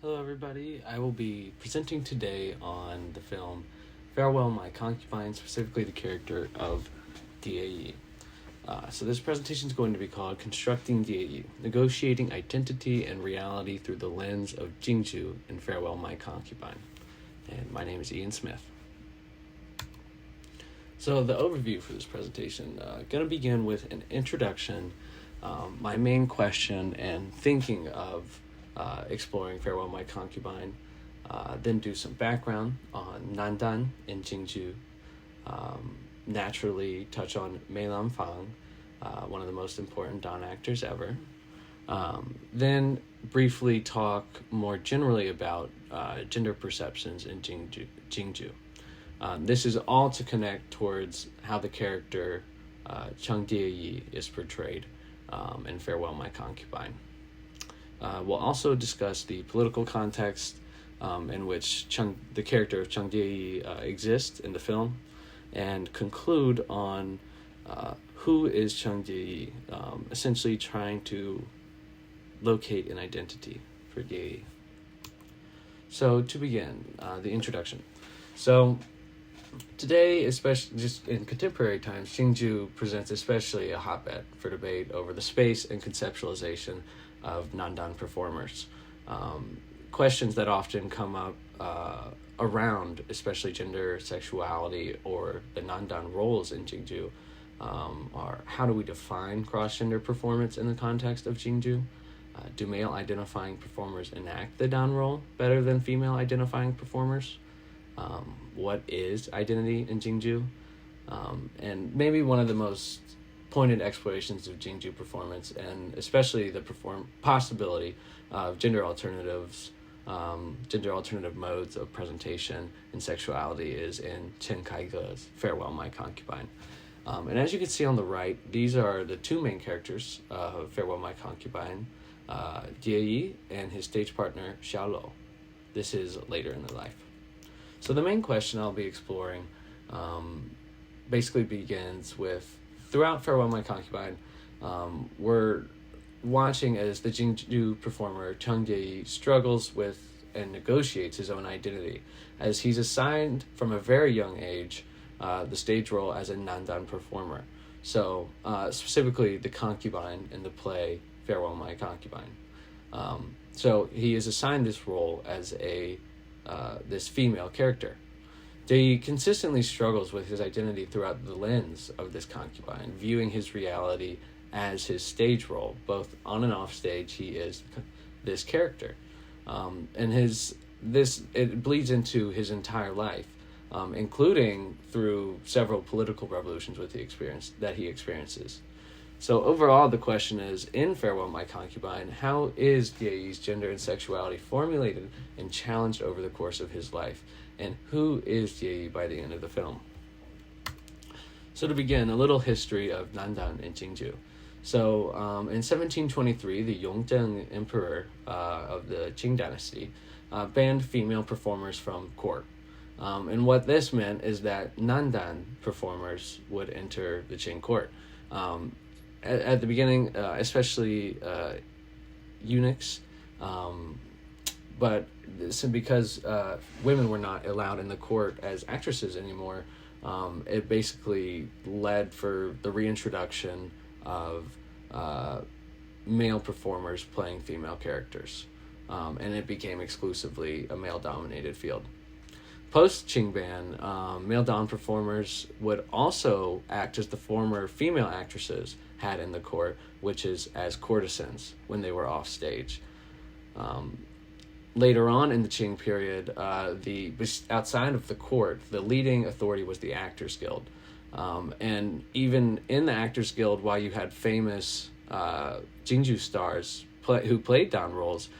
Hello, everybody. I will be presenting today on the film Farewell, My Concubine, specifically the character of Dieyi. So this presentation is going to be called Constructing Dieyi, Negotiating Identity and Reality Through the Lens of Jingju in Farewell, My Concubine. And my name is Ian Smith. So the overview for this presentation, going to begin with an introduction, my main question and thinking of exploring Farewell, My Concubine, then do some background on Nandan in Jingju, naturally touch on Mei Lanfang, one of the most important Dan actors ever, then briefly talk more generally about gender perceptions in Jingju. This is all to connect towards how the character Chang Dieyi is portrayed in Farewell, My Concubine. We'll also discuss the political context in which the character of Chang Dieyi exists in the film, and conclude on who is Chang Dieyi, essentially trying to locate an identity for Dieyi. So to begin, the introduction. So today, especially just in contemporary times, Jingju presents especially a hotbed for debate over the space and conceptualization of Nandan performers. Questions that often come up around especially gender, sexuality, or the Nandan roles in Jingju are: how do we define cross-gender performance in the context of Jingju? Do male identifying performers enact the Dan role better than female identifying performers? What is identity in Jingju? And maybe one of the most pointed explorations of Jingju performance, and especially the possibility of gender alternative modes of presentation and sexuality, is in Chen Kaige's Farewell, My Concubine. And as you can see on the right, these are the two main characters of Farewell, My Concubine, Dieyi and his stage partner Xiaolo. This is later in their life. So the main question I'll be exploring basically begins with: throughout Farewell, My Concubine, we're watching as the Jingju performer Chang Dieyi struggles with and negotiates his own identity, as he's assigned from a very young age the stage role as a Nandan performer. So specifically the concubine in the play Farewell, My Concubine. So he is assigned this role as this female character. Dieyi consistently struggles with his identity throughout the lens of this concubine, viewing his reality as his stage role. Both on and off stage, he is this character. And it bleeds into his entire life, including through several political revolutions that he experiences. So overall, the question is, in Farewell, My Concubine, how is Dieyi's gender and sexuality formulated and challenged over the course of his life? And who is Dieyi by the end of the film? So to begin, a little history of Nandan in Jingju. So in 1723, the Yongzheng emperor of the Qing dynasty banned female performers from court. And what this meant is that Nandan performers would enter the Qing court. At the beginning, especially eunuchs, but because women were not allowed in the court as actresses anymore, it basically led for the reintroduction of male performers playing female characters, and it became exclusively a male-dominated field. Post-Qing ban, male Dan performers would also act as the former female actresses had in the court, which is as courtesans when they were off stage. Later on in the Qing period, outside of the court, the leading authority was the Actors Guild. And even in the Actors Guild, while you had famous Jingju stars who played Dan roles,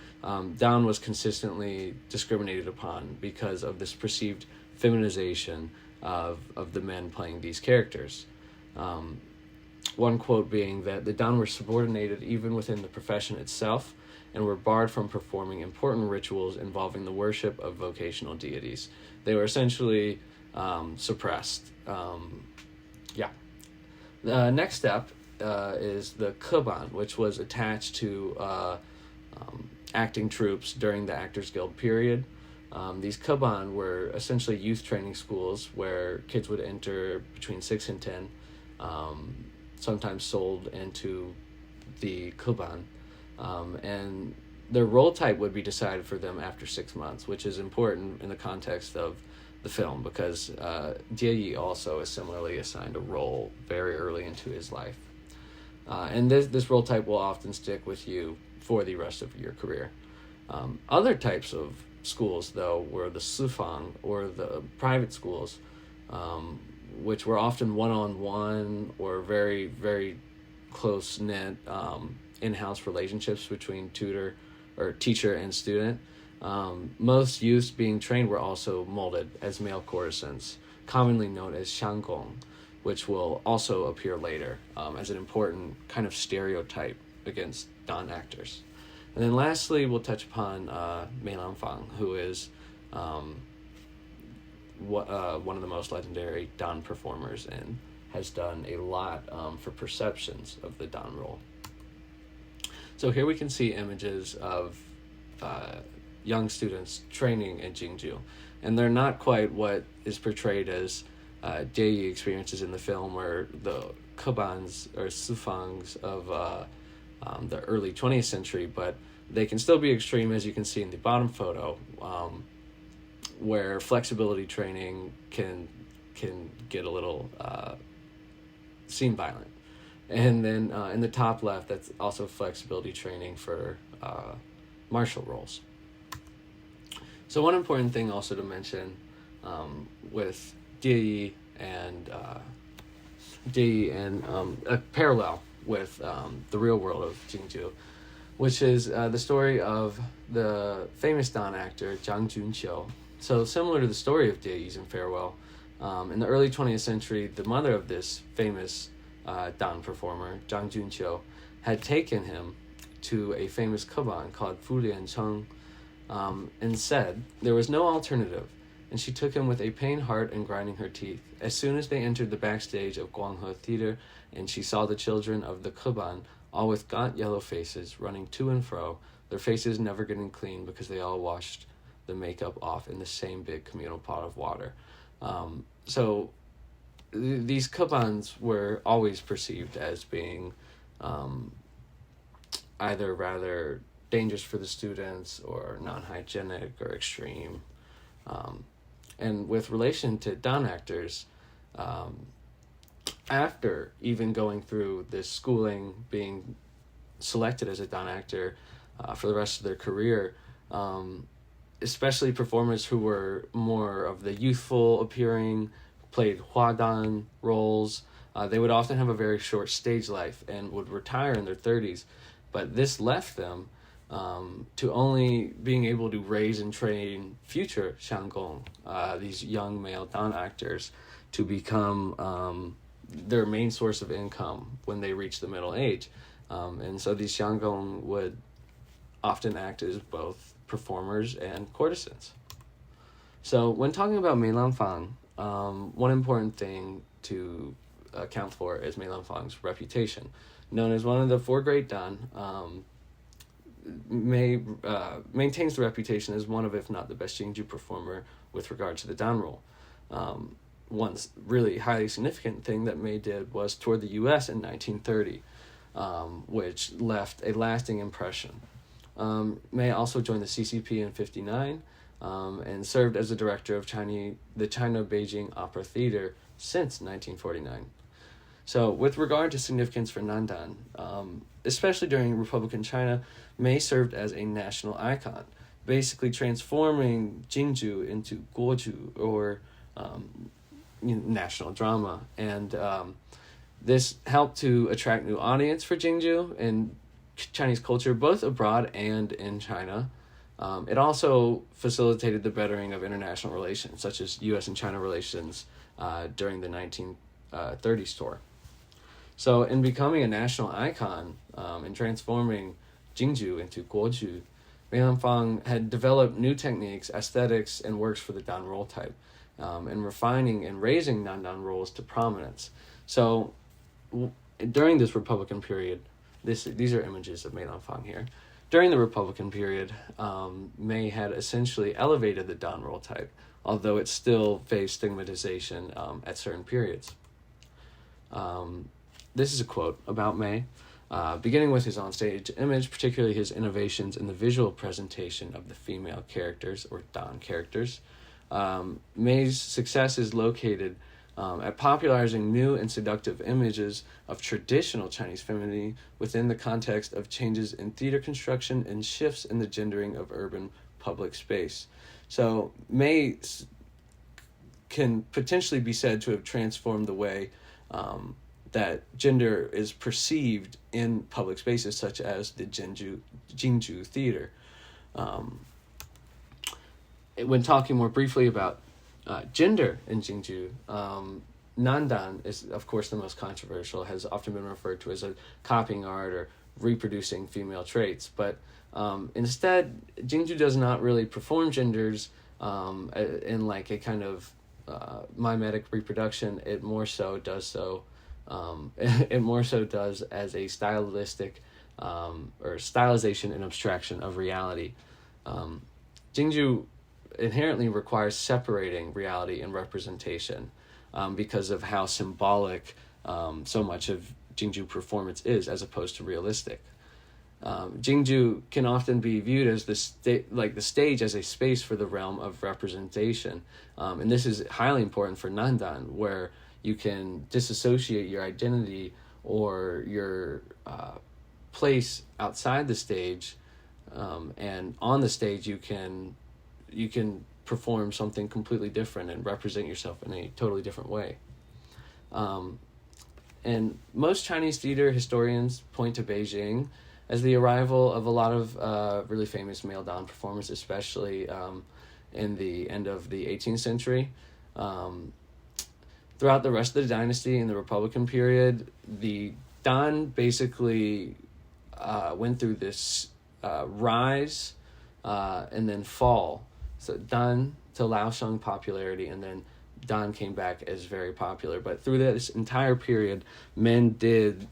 Dan was consistently discriminated upon because of this perceived feminization of the men playing these characters. One quote being that the Dan were subordinated even within the profession itself, and were barred from performing important rituals involving the worship of vocational deities. They were essentially suppressed. The next step is the Concubine, which was attached to acting troupes during the Actors Guild period. These Koban were essentially youth training schools where kids would enter between 6 and 10, sometimes sold into the Koban, and their role type would be decided for them after 6 months, which is important in the context of the film because Dieyi also is similarly assigned a role very early into his life. And this role type will often stick with you for the rest of your career. Other types of schools, though, were the sufang, or the private schools, which were often one-on-one or very, very close-knit in-house relationships between teacher and student. Most youths being trained were also molded as male courtesans, commonly known as xianggong, which will also appear later as an important kind of stereotype against Dan actors. And then lastly, we'll touch upon Mei Lanfang, who is one of the most legendary Dan performers and has done a lot for perceptions of the Dan role. So here we can see images of young students training in Jingju, and they're not quite what is portrayed as Dieyi experiences in the film, where the Kobans or Sufangs of the early 20th century, but they can still be extreme, as you can see in the bottom photo, where flexibility training can get a little scene violent. And then in the top left, that's also flexibility training for martial roles. So one important thing also to mention with Dieyi and a parallel with the real world of Jingju, which is the story of the famous Dan actor Zhang Junqiu. So similar to the story of Dieyi's in Farewell, in the early 20th century, the mother of this famous Dan performer, Zhang Junqiu, had taken him to a famous Koban called Fu Liancheng, and said there was no alternative, and she took him with a pained heart and grinding her teeth. As soon as they entered the backstage of Guanghe Theater, and she saw the children of the Koban, all with gaunt yellow faces, running to and fro, their faces never getting clean because they all washed the makeup off in the same big communal pot of water. So these Kobans were always perceived as being either rather dangerous for the students or non-hygienic or extreme. And with relation to Dan actors, after even going through this schooling, being selected as a Dan actor for the rest of their career, especially performers who were more of the youthful appearing, played Huadan roles, they would often have a very short stage life and would retire in their 30s. But this left them to only being able to raise and train future xianggong, these young male Dan actors, to become their main source of income when they reach the middle age. And so these xianggong would often act as both performers and courtesans. So when talking about Mei Lanfang, one important thing to account for is Mei Lanfang's reputation. Known as one of the four great Dan, maintains the reputation as one of, if not the best Jingju performer with regard to the Dan role. One really highly significant thing that Mei did was tour the U.S. in 1930, which left a lasting impression. Mei also joined the CCP in 1959 and served as the director of the China-Beijing Opera Theater since 1949. So with regard to significance for Nandan, especially during Republican China, Mei served as a national icon, basically transforming Jingju into Guoju, or national drama. And this helped to attract new audience for Jingju and Chinese culture, both abroad and in China. It also facilitated the bettering of international relations, such as U.S. and China relations during the 1930s tour. So in becoming a national icon and transforming Jingju into Guoju, Mei Lanfang had developed new techniques, aesthetics, and works for the Dan role type, and refining and raising non-Dan roles to prominence. So during this Republican period, these are images of Mei Lanfang here. During the Republican period, May had essentially elevated the Don role type, although it still faced stigmatization at certain periods. This is a quote about May. Beginning with his onstage image, particularly his innovations in the visual presentation of the female characters, or Don characters, May's success is located at popularizing new and seductive images of traditional Chinese femininity within the context of changes in theater construction and shifts in the gendering of urban public space. So May can potentially be said to have transformed the way that gender is perceived in public spaces, such as the Jingju Theater. When talking more briefly about gender in Jingju, Nandan is, of course, the most controversial, has often been referred to as a copying art or reproducing female traits. But instead, Jingju does not really perform genders in like a kind of mimetic reproduction. It more so does as a stylistic or stylization and abstraction of reality. Jingju inherently requires separating reality and representation because of how symbolic so much of Jingju performance is, as opposed to realistic. Jingju can often be viewed as the stage as a space for the realm of representation, and this is highly important for Nandan, where you can disassociate your identity or your place outside the stage, and on the stage you can perform something completely different and represent yourself in a totally different way. And most Chinese theater historians point to Beijing as the arrival of a lot of really famous male Don performers, especially in the end of the 18th century. Throughout the rest of the dynasty in the Republican period, the Don basically went through this rise and then fall. So Dan to Laosheng popularity, and then Dan came back as very popular. But through this entire period, men did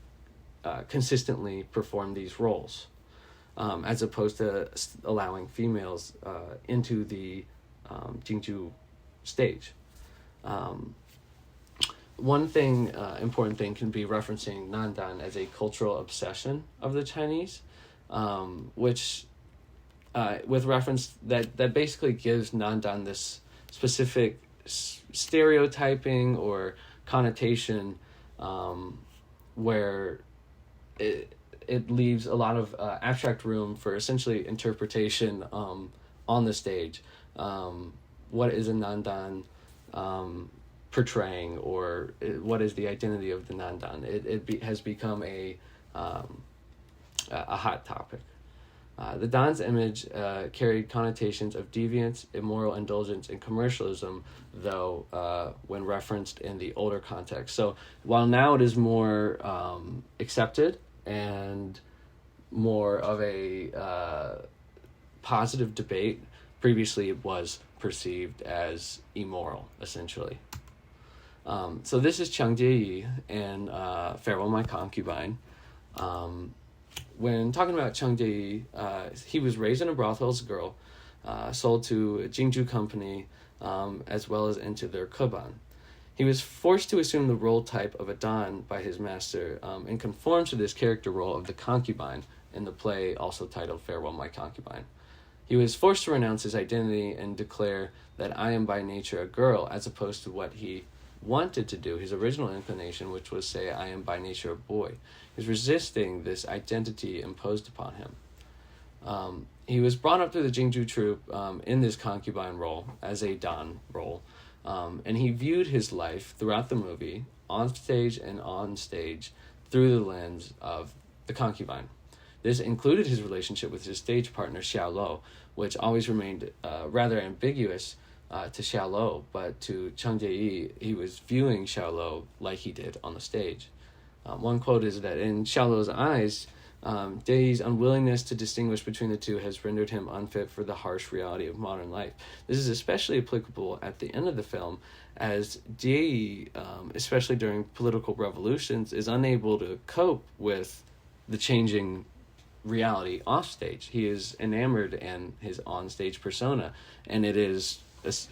consistently perform these roles, as opposed to allowing females into the Jingju stage. One important thing can be referencing Nandan as a cultural obsession of the Chinese, which with reference that basically gives Nandan this specific stereotyping or connotation, where it leaves a lot of abstract room for essentially interpretation on the stage. What is a Nandan portraying, or what is the identity of the Nandan? It has become a hot topic. The Don's image carried connotations of deviance, immoral indulgence, and commercialism, though when referenced in the older context. So while now it is more accepted and more of a positive debate, previously it was perceived as immoral, essentially. So this is Dieyi and Farewell My Concubine. When talking about Dieyi, he was raised in a brothel as a girl, sold to a Jingju company, as well as into their kuban. He was forced to assume the role type of a Don by his master, and conformed to this character role of the concubine in the play also titled Farewell My Concubine. He was forced to renounce his identity and declare that I am by nature a girl, as opposed to what he wanted to do, his original inclination, which was say, I am by nature a boy. He was resisting this identity imposed upon him. He was brought up through the Jingju troupe in this concubine role, as a Don role, and he viewed his life throughout the movie, on stage and on stage, through the lens of the concubine. This included his relationship with his stage partner, Xiaolo, which always remained rather ambiguous to Xiaolo, but to Dieyi, he was viewing Xiaolo like he did on the stage. One quote is that in Xiaolo's eyes, Dieyi's unwillingness to distinguish between the two has rendered him unfit for the harsh reality of modern life. This is especially applicable at the end of the film, as Dieyi, especially during political revolutions, is unable to cope with the changing reality off stage. He is enamored in his on stage persona, and it is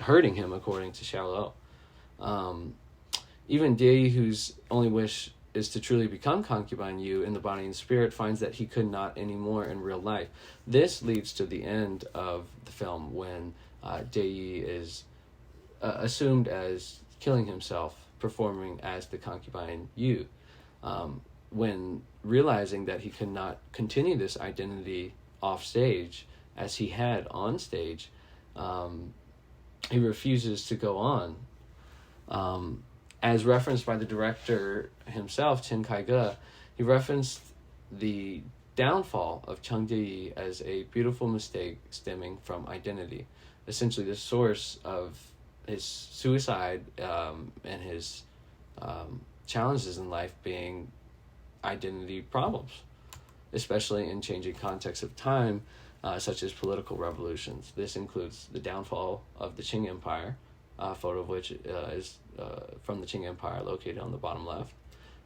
hurting him, according to Xiaolo. Even Dieyi, whose only wish is to truly become Concubine Yu in the body and spirit, finds that he could not anymore in real life. This leads to the end of the film, when Dieyi is assumed as killing himself, performing as the Concubine Yu. When realizing that he could not continue this identity off stage as he had on stage, he refuses to go on. As referenced by the director himself, Chen Kaige, he referenced the downfall of Cheng Dieyi as a beautiful mistake stemming from identity. Essentially, the source of his suicide and his challenges in life being identity problems, especially in changing contexts of time, such as political revolutions. This includes the downfall of the Qing Empire, a photo of which is from the Qing Empire, located on the bottom left.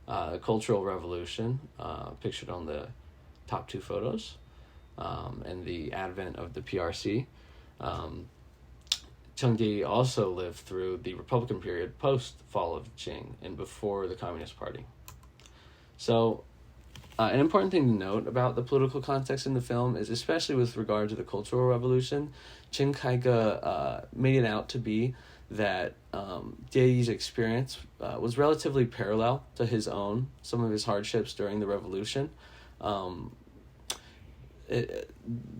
The Cultural Revolution, pictured on the top two photos, and the advent of the PRC. Cheng Dieyi also lived through the Republican period post-fall of Qing and before the Communist Party. So, an important thing to note about the political context in the film is, especially with regard to the Cultural Revolution, Chen Kaige made it out to be that Dieyi's experience was relatively parallel to his own, some of his hardships during the revolution.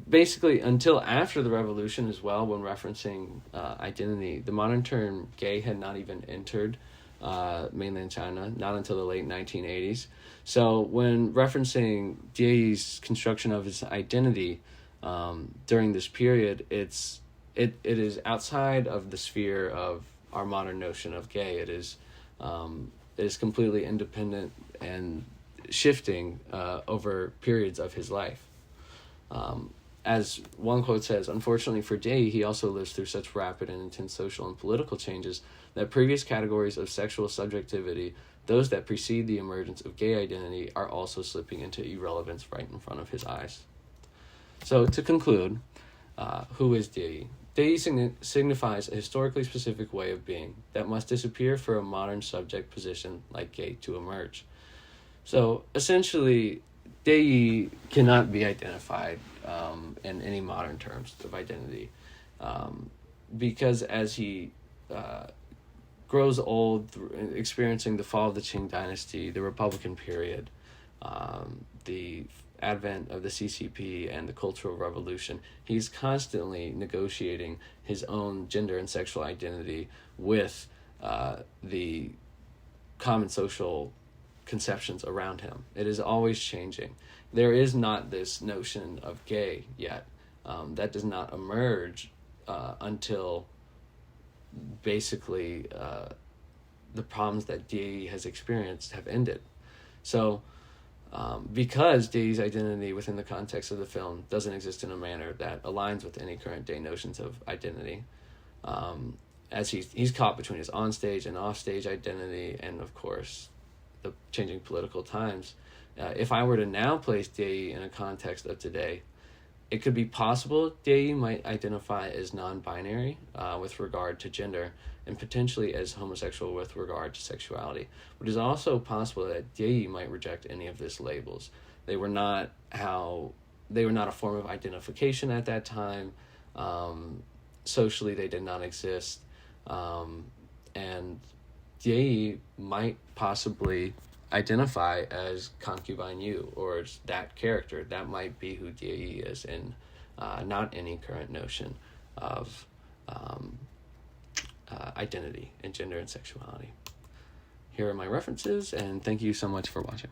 Basically, until after the revolution as well, when referencing identity, the modern term gay had not even entered mainland China, not until the late 1980s. So when referencing Dieyi's construction of his identity during this period, it is outside of the sphere of our modern notion of gay. It is completely independent and shifting over periods of his life. As one quote says, unfortunately for Dieyi, he also lives through such rapid and intense social and political changes that previous categories of sexual subjectivity, those that precede the emergence of gay identity, are also slipping into irrelevance right in front of his eyes. So to conclude, who is Dieyi? Dieyi signifies a historically specific way of being that must disappear for a modern subject position like gay to emerge. So essentially, Dieyi cannot be identified in any modern terms of identity, because as he grows old, experiencing the fall of the Qing dynasty, the Republican period, the advent of the CCP and the Cultural Revolution, he's constantly negotiating his own gender and sexual identity with the common social conceptions around him. It is always changing. There is not this notion of gay yet. That does not emerge until basically the problems that Dieyi has experienced have ended. So because Dieyi's identity within the context of the film doesn't exist in a manner that aligns with any current day notions of identity, as he's caught between his on-stage and off-stage identity, and of course the changing political times. If I were to now place Dieyi in a context of today, it could be possible Dieyi might identify as non-binary with regard to gender, and potentially as homosexual with regard to sexuality. But it is also possible that Dieyi might reject any of these labels. They were not a form of identification at that time. Socially, they did not exist. And Dieyi might possibly identify as Concubine Yu, or as that character. That might be who Dieyi is, and not any current notion of identity and gender and sexuality. Here are my references, and thank you so much for watching.